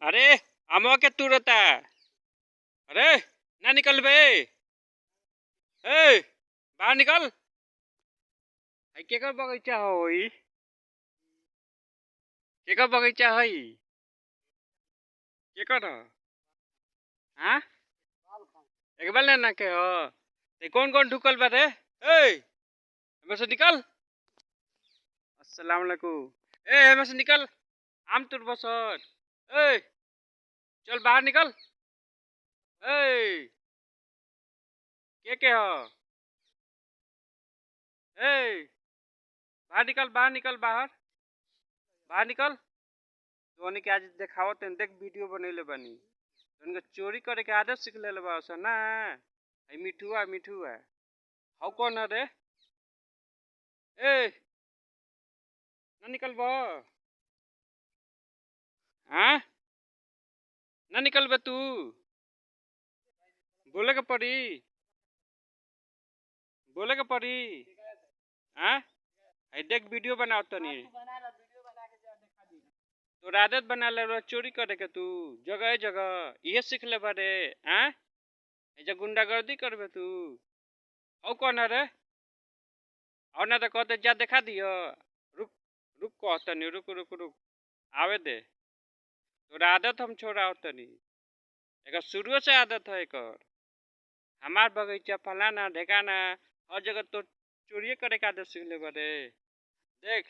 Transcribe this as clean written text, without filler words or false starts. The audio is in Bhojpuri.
अरे अमवा के तुरता। अरे ना निकल बे। ए बाहर निकल। केकर बगीचा होई? केकर बगीचा हई? केकर ह? हाँ एक बार लेना के हो। ते कौन कौन ढुकल बा रे? ए हमें से निकल। अस्सलाम वालेकुम। ए हमें से निकल। आम तुर बसर। ए चल बाहर निकल। ए के हो? ए बाहर निकल, बाहर निकल, बाहर बाहर निकल। तो के आज देखावत देख वीडियो बनैले बानी। तो चोरी करे के आदत सीख ले बा ना। मिठुआ मिठुआ हौ कौन है रे? ए ना निकल बा। हाँ ना निकल बे तू। बोले के पड़ी, बोले के पड़ी। हाँ देख वीडियो बनाओ तनी। तो आदत बना ले चोरी करे के तू जगह जगह ये सीख ले बारे। हाँ गुंडागर्दी करबे तू। हौ कौन है रे? और ना तो कहते जा देखा दियो। रुक रुक कहता नहीं, रुक रुक रुक आवे दे। तो आदत हम छोड़ाओ तनी। एक शुरू से आदत है एक। हमार बगीचा फलाना ढेकाना हर जगह तो चोरी करे के आदत सीख ले बारे। देख